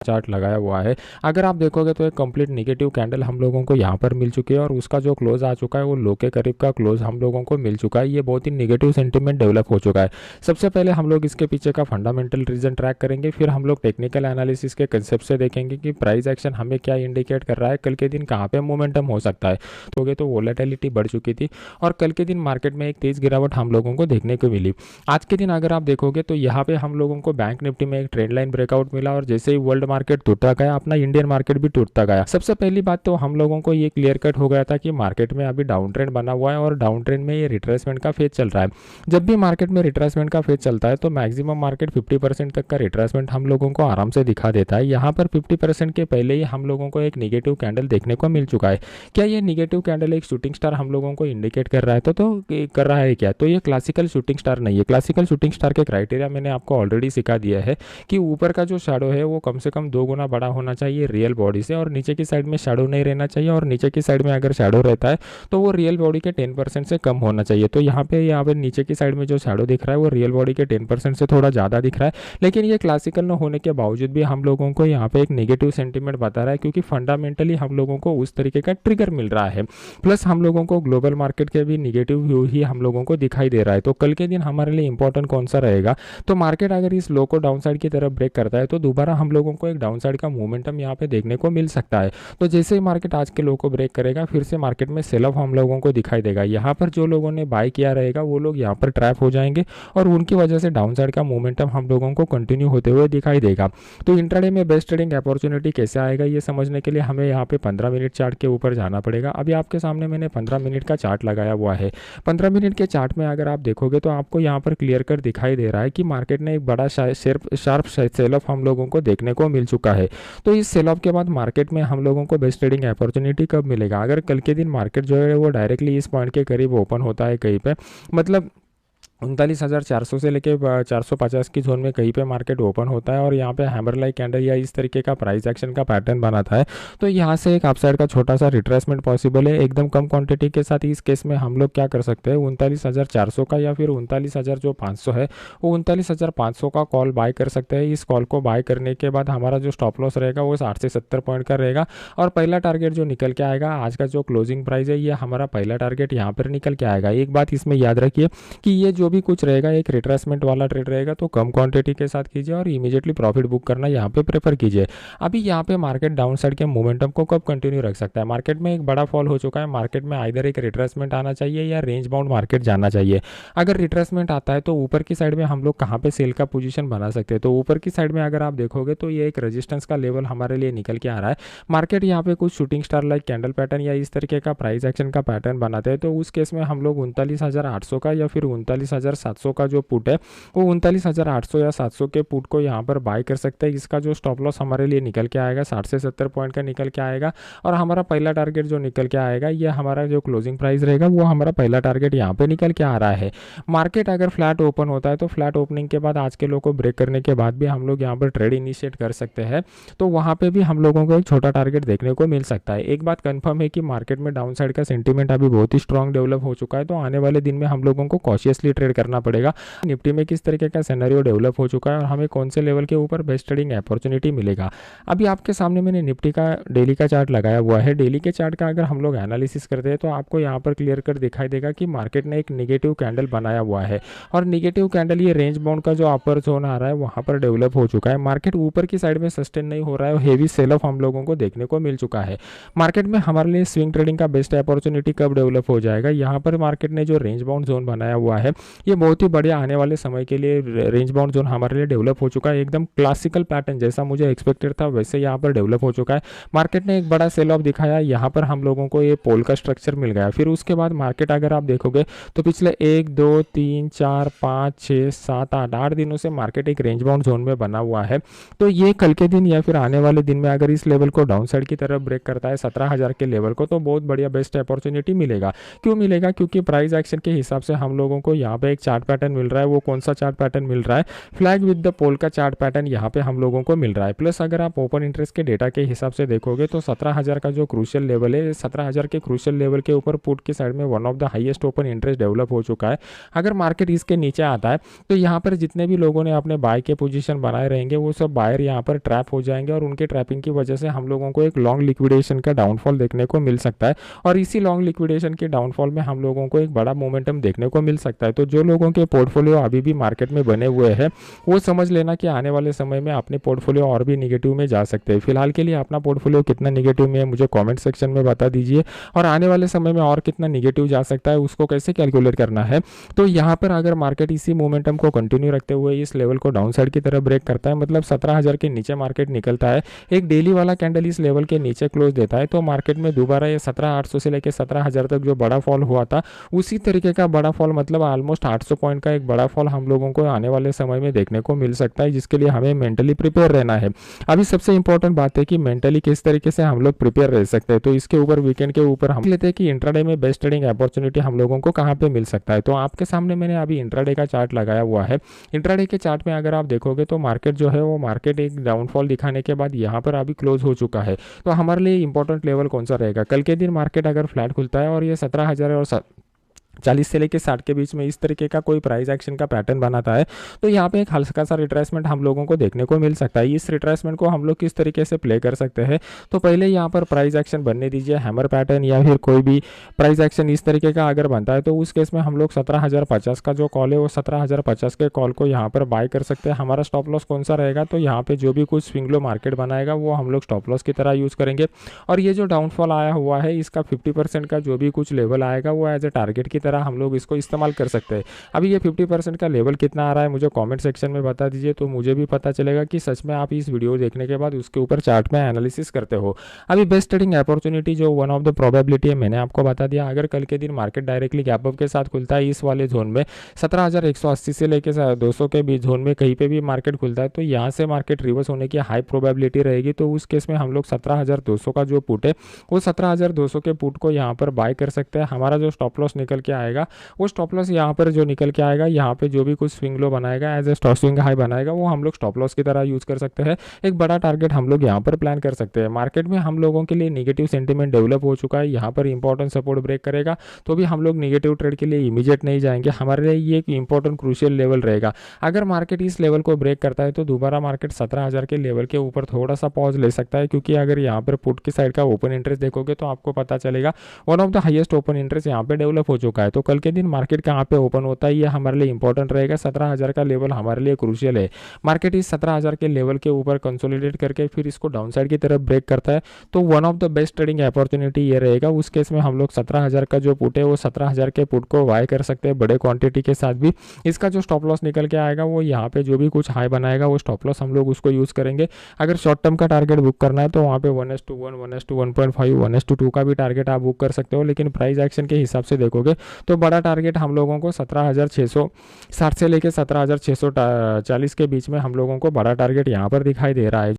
Chart लगाया हुआ है। अगर आप देखोगे तो एक कंप्लीट नेगेटिव कैंडल हम लोगों को यहाँ पर मिल चुकी है और उसका जो क्लोज आ चुका है वो लो के करीब का क्लोज हम लोगों को मिल चुका है। ये बहुत ही नेगेटिव सेंटीमेंट डेवलप हो चुका है। सबसे पहले हम लोग इसके पीछे का फंडामेंटल रीजन ट्रैक करेंगे, फिर हम लोग टेक्निकल एनालिसिस के कंसेप्ट से देखेंगे कि प्राइस एक्शन हमें क्या इंडिकेट कर रहा है, कल के दिन कहाँ पे मोमेंटम हो सकता है। तो वोलेटिलिटी बढ़ चुकी थी और कल के दिन मार्केट में एक तेज गिरावट हम लोगों को देखने को मिली। आज के दिन अगर आप देखोगे तो यहाँ पे हम लोगों को बैंक निफ्टी में एक ट्रेंड लाइन ब्रेकआउट मिला और जैसे ही वर्ल्ड मार्केट टूटता गया अपना इंडियन मार्केट भी टूटता गया। सबसे पहली बात तो हम लोगों को ये क्लियर कट हो गया था कि मार्केट में अभी डाउन ट्रेंड बना हुआ है और डाउन ट्रेंड में ये रिट्रेसमेंट का फेज चल रहा है। जब भी मार्केट में रिट्रेसमेंट का फेज चलता है तो मैक्सिमम मार्केट 50% तक का रिट्रेसमेंट हम लोगों को आराम से दिखा देता है। यहाँ पर 50% के पहले ही हम लोगों को एक निगेटिव कैंडल देखने को मिल चुका है। क्या ये निगेटिव कैंडल एक शूटिंग स्टार हम लोगों को इंडिकेट कर रहा है? तो कर रहा है क्या? तो ये क्लासिकल शूटिंग स्टार नहीं है। क्लासिकल शूटिंग स्टार के क्राइटेरिया मैंने आपको ऑलरेडी सिखा दिया है कि ऊपर का जो शैडो है वो कम से कम 2 गुना बड़ा होना चाहिए रियल बॉडी से और नीचे की साइड में शैडो नहीं रहना चाहिए और नीचे की साइड में अगर शैडो रहता है तो वो रियल बॉडी के 10% से कम होना चाहिए। तो यहाँ पे नीचे की साइड में जो शैडो दिख रहा है वो रियल बॉडी के 10% से थोड़ा ज़्यादा दिख रहा है, लेकिन ये क्लासिकल न होने के बावजूद भी हम लोगों को यहाँ पे एक नेगेटिव सेंटीमेंट बता रहा है क्योंकि फंडामेंटली हम लोगों को उस तरीके का ट्रिगर मिल रहा है। प्लस हम लोगों को ग्लोबल मार्केट के भी निगेटिव व्यू ही हम लोगों को दिखाई दे रहा है। तो कल के दिन हमारे लिए इंपॉर्टेंट कौन सा रहेगा? तो मार्केट अगर इस लो को डाउन साइड की तरफ ब्रेक करता है तो दोबारा हम लोगों को एक डाउन साइड का मोमेंटम यहाँ पे देखने को मिल सकता है। तो जैसे ही मार्केट आज के लो को ब्रेक करेगा फिर से मार्केट में सेल ऑफ हम लोगों को दिखाई देगा। यहाँ पर जो लोगों ने बाय किया रहेगा वो लोग यहाँ पर ट्रैप हो जाएंगे और उनकी वजह से डाउन साइड का मोमेंटम हम लोगों को कंटिन्यू होते हुए दिखाई देगा। तो इंट्राडे में बेस्ट ट्रेडिंग अपॉर्चुनिटी कैसे आएगा ये समझने के लिए हमें यहाँ पे 15 मिनट चार्ट के ऊपर जाना पड़ेगा। अभी आपके सामने मैंने 15 मिनट का चार्ट लगाया हुआ है। 15 मिनट के चार्ट में अगर आप देखोगे तो आपको यहाँ पर क्लियर कट दिखाई दे रहा है कि मार्केट ने एक बड़ा शार्प सेल ऑफ हम लोगों को देखने को मिल चुका है। तो इस सेल ऑफ के बाद मार्केट में हम लोगों को बेस्ट ट्रेडिंग अपॉर्चुनिटी कब मिलेगा? अगर कल के दिन मार्केट जो है वो डायरेक्टली इस पॉइंट के करीब ओपन होता है कहीं पे, मतलब 39,400 से लेके 450 की जोन में कहीं पे मार्केट ओपन होता है और यहाँ पे हैमर लाइक कैंडल या इस तरीके का प्राइस एक्शन का पैटर्न बनाता है तो यहाँ से एक अपसाइड का छोटा सा रिट्रेसमेंट पॉसिबल है एकदम कम क्वांटिटी के साथ। इस केस में हम लोग क्या कर सकते हैं, 39,400 का या फिर 39,500 है वो 39,500 का कॉल बाय कर सकते हैं। इस कॉल को बाय करने के बाद हमारा जो स्टॉप लॉस रहेगा वो 60 से 70 पॉइंट का रहेगा और पहला टारगेट जो निकल के आएगा आज का जो क्लोजिंग प्राइस है ये हमारा पहला टारगेट यहाँ पर निकल के आएगा। एक बात इसमें याद रखिए कि ये जो भी कुछ रहेगा एक रिट्रेसमेंट वाला ट्रेड रहेगा तो कम क्वांटिटी के साथ कीजिए और इमीडिएटली प्रॉफिट बुक करना यहाँ पे प्रेफर कीजिए। अभी यहाँ पे मार्केट डाउन साइड के मोमेंटम को कब कंटिन्यू रख सकता है? मार्केट में एक बड़ा फॉल हो चुका है, मार्केट में आइदर एक रिट्रेसमेंट आना चाहिए या रेंज बाउंड मार्केट जाना चाहिए। अगर रिट्रेसमेंट आता है तो ऊपर की साइड में हम लोग कहाँ पे सेल का पोजीशन बना सकते हैं? तो ऊपर की साइड में अगर आप देखोगे तो ये एक रेजिस्टेंस का लेवल हमारे लिए निकल के आ रहा है। मार्केट यहाँ पे कुछ shooting star like candle pattern या इस तरीके का प्राइस एक्शन का पैटर्न बनाते हैं तो उस केस में हम लोग 39,800 का या फिर 39,700 का जो पुट है वो 39,800 या 700 के पुट को यहाँ पर बाय कर सकते हैं। इसका जो स्टॉप लॉस हमारे लिए निकल के आएगा 60 से 70 पॉइंट का निकल के आएगा और हमारा पहला टारगेट जो निकल के आएगा ये हमारा जो क्लोजिंग प्राइस रहेगा वो हमारा पहला टारगेट यहाँ पे निकल के आ रहा है। मार्केट अगर फ्लैट ओपन होता है तो फ्लैट ओपनिंग के बाद आज के लो को ब्रेक करने के बाद भी हम लोग यहाँ पर ट्रेड इनिशिएट कर सकते हैं तो वहाँ पे भी हम लोगों को एक छोटा टारगेट देखने को मिल सकता है। एक बात कंफर्म है कि मार्केट में डाउन साइड का सेंटीमेंट अभी बहुत ही स्ट्रॉन्ग डेवलप हो चुका है तो आने वाले दिन में हम लोगों को कॉशियसली ट्रेड करना पड़ेगा। निफ्टी में किस तरीके का सिनेरियो डेवलप हो चुका है और हमें कौन से लेवल के ऊपर बेस्ट ट्रेडिंग अपॉर्चुनिटी मिलेगा। अभी आपके सामने मैंने निफ्टी का डेली का चार्ट लगाया हुआ है। डेली के चार्ट का अगर हम लोग एनालिसिस करते हैं तो आपको यहाँ पर क्लियर कर दिखाई देगा कि मार्केट ने एक नेगेटिव कैंडल बनाया हुआ है और नेगेटिव कैंडल ये रेंज बाउंड का जो अपर जोन आ रहा है वहाँ पर डेवलप हो चुका है। मार्केट ऊपर की साइड में सस्टेन नहीं हो रहा है और हेवी सेल ऑफ हम लोगों को देखने को मिल चुका है। मार्केट में हमारे लिए स्विंग ट्रेडिंग का बेस्ट अपॉर्चुनिटी कब डेवलप हो जाएगा? यहाँ पर मार्केट ने जो रेंज बाउंड जोन बनाया हुआ है ये बहुत ही बढ़िया आने वाले समय के लिए रेंज बाउंड जोन हमारे लिए डेवलप हो चुका है। एकदम क्लासिकल पैटर्न जैसा मुझे एक्सपेक्टेड था वैसे यहाँ पर डेवलप हो चुका है। मार्केट ने एक बड़ा सेल ऑफ दिखाया, यहाँ पर हम लोगों को ये पोल का स्ट्रक्चर मिल गया। फिर उसके बाद मार्केट अगर आप देखोगे तो पिछले 1 2 3 4 5 6 7 8 दिनों से मार्केट एक रेंज बाउंड जोन में बना हुआ है। तो ये कल के दिन या फिर आने वाले दिन में अगर इस लेवल को डाउन साइड की तरफ ब्रेक करता है 17,000 के लेवल को तो बहुत बढ़िया बेस्ट अपॉर्चुनिटी मिलेगा। क्यों मिलेगा? क्योंकि प्राइस एक्शन के हिसाब से हम लोगों को यहाँ पे एक चार्ट पैटर्न मिल रहा है। वो कौन सा चार्ट पैटर्न मिल रहा है? फ्लैग विद द पोल का चार्ट पैटर्न यहाँ पे हम लोगों को मिल रहा है। प्लस अगर आप ओपन इंटरेस्ट के डेटा के हिसाब से देखोगे तो 17,000 का जो क्रूशियल लेवल है, 17,000 के क्रूशियल लेवल के ऊपर पुट की साइड में one of the highest open interest develop हो चुका है। अगर मार्केट इसके नीचे आता है तो यहाँ पर जितने भी लोगों ने अपने बाय के पोजीशन बनाए रहेंगे वो सब बायर यहाँ पर ट्रैप हो जाएंगे और उनके ट्रैपिंग की वजह से हम लोगों को एक लॉन्ग लिक्विडेशन का डाउनफॉल देखने को मिल सकता है। और इसी लॉन्ग लिक्विडेशन के डाउनफॉल में हम लोगों को एक बड़ा मोमेंटम देखने को मिल सकता है। तो जो लोगों के पोर्टफोलियो अभी भी मार्केट में बने हुए हैं वो समझ लेना कि आने वाले समय में अपने पोर्टफोलियो और भी निगेटिव में जा सकते हैं। फिलहाल के लिए अपना पोर्टफोलियो कितना निगेटिव में है मुझे कमेंट सेक्शन में बता दीजिए, और आने वाले समय में और कितना निगेटिव जा सकता है उसको कैसे कैलकुलेट करना है। तो यहाँ पर अगर मार्केट इसी मोमेंटम को कंटिन्यू रखते हुए इस लेवल को डाउन साइड की तरफ ब्रेक करता है, मतलब 17,000 के नीचे मार्केट निकलता है, एक डेली वाला कैंडल इस लेवल के नीचे क्लोज देता है, तो मार्केट में दोबारा ये 17,800 से लेकर 17,000 तक जो बड़ा फॉल हुआ था उसी तरीके का बड़ा फॉल, मतलब ऑलमोस्ट 800 पॉइंट का एक बड़ा फॉल हम लोगों को आने वाले समय में देखने को मिल सकता है, जिसके लिए हमें मेंटली प्रिपेयर रहना है। अभी सबसे इंपॉर्टेंट बात है कि मेंटली किस तरीके से हम लोग प्रिपेयर रह सकते हैं। तो इसके ऊपर वीकेंड के ऊपर हम लेते हैं कि इंट्राडे में बेस्ट ट्रेडिंग अपॉर्चुनिटी हम लोगों को कहां पे मिल सकता है। तो आपके सामने मैंने अभी इंट्राडे का चार्ट लगाया हुआ है। इंट्राडे के चार्ट में अगर आप देखोगे तो मार्केट जो है वो मार्केट एक डाउनफॉल दिखाने के बाद यहाँ पर अभी क्लोज हो चुका है। तो हमारे लिए इंपॉर्टेंट लेवल कौन सा रहेगा? कल के दिन मार्केट अगर फ्लैट खुलता है और ये 17,000 और 40 से लेकर 60 के बीच में इस तरीके का कोई प्राइस एक्शन का पैटर्न बनाता है तो यहाँ पे एक हल्का सा रिट्रेसमेंट हम लोगों को देखने को मिल सकता है। इस रिट्रेसमेंट को हम लोग किस तरीके से प्ले कर सकते हैं? तो पहले यहाँ पर प्राइस एक्शन बनने दीजिए, हैमर पैटर्न या फिर कोई भी प्राइस एक्शन इस तरीके का अगर बनता है तो उस केस में हम लोग 17,050 का जो कॉल है वो 17,050 के कॉल को यहाँ पर बाय कर सकते हैं। हमारा स्टॉप लॉस कौन सा रहेगा? तो यहाँ पे जो भी कुछ स्विंग लो मार्केट बनाएगा वो हम लोग स्टॉप लॉस की तरह यूज़ करेंगे। और ये जो डाउनफॉल आया हुआ है इसका 50% का जो भी कुछ लेवल आएगा वो एज ए टारगेट की तरह हम लोग इसको इस्तेमाल कर सकते हैं। अभी ये 50% का लेवल कितना आ रहा है मुझे कमेंट सेक्शन में बता दीजिए, तो मुझे भी पता चलेगा कि सच में आप इस वीडियो देखने के बाद उसके ऊपर चार्ट में एनालिसिस करते हो। अभी बेस्ट ट्रेडिंग अपॉर्चुनिटी जो वन ऑफ द प्रोबेबिलिटी है मैंने आपको बता दिया। अगर कल के दिन मार्केट डायरेक्टली गैप अप के साथ खुलता है इस वाले जोन में 17,180 से लेकर 200 के बीच जोन में कहीं पे भी मार्केट खुलता है तो यहाँ से मार्केट रिवर्स होने की हाई प्रोबेबिलिटी रहेगी। तो उस केस में हम लोग 17,200 का जो पुट है वो 17,200 के पुट को यहाँ पर बाय कर सकते हैं। हमारा जो स्टॉप लॉस निकल के आएगा वो स्टॉप लॉस यहाँ पर जो निकल के आएगा यहाँ पे जो भी कुछ स्विंग लो बनाएगा as a stop swing high बनाएगा वो हम लोग स्टॉप लॉस की तरह यूज कर सकते हैं। एक बड़ा टारगेट हम लोग यहाँ पर प्लान कर सकते हैं। मार्केट में हम लोगों के लिए नेगेटिव सेंटीमेंट डेवलप हो चुका है, यहाँ पर इंपॉर्टेंट सपोर्ट ब्रेक करेगा तो भी हम लोग नेगेटिव ट्रेड के लिए इमीडिएट नहीं जाएंगे। हमारे लिए ये एक इंपॉर्टेंट क्रूशियल लेवल रहेगा। अगर मार्केट इस लेवल को ब्रेक करता है तो दोबारा मार्केट 17,000 के लेवल के ऊपर थोड़ा सा पॉज ले सकता है, क्योंकि अगर यहाँ पर पुट की साइड का ओपन इंटरेस्ट देखोगे तो आपको पता चलेगा one of the highest open interest यहाँ पे डेवलप हो चुका है। तो कल के दिन मार्केट कहाँ पे ओपन होता है ये हमारे लिए इंपॉर्टेंट रहेगा। 17,000 का लेवल हमारे लिए क्रूशियल है। मार्केट इस 17,000 के लेवल के ऊपर कंसोलिडेट करके फिर इसको डाउन साइड की तरफ ब्रेक करता है तो one of the best trading opportunity ये रहेगा। उस केस में हम लोग 17,000 का जो पुट है वो 17,000 के पुट को बाय कर सकते हैं बड़े क्वांटिटी के साथ भी। इसका जो स्टॉप लॉस निकल के आएगा वो यहाँ पे जो भी कुछ हाई बनाएगा वो स्टॉप लॉस हम लोग उसको यूज करेंगे। अगर शॉर्ट टर्म का टारगेट बुक करना है तो वहाँ पे 1:1, 1:1.5, 1:2 का भी टारगेट आप बुक कर सकते हो। लेकिन प्राइस एक्शन के हिसाब से देखोगे तो बड़ा टारगेट हम लोगों को 17,660 से लेकर 17,640 के बीच में हम लोगों को बड़ा टारगेट यहाँ पर दिखाई दे रहा है।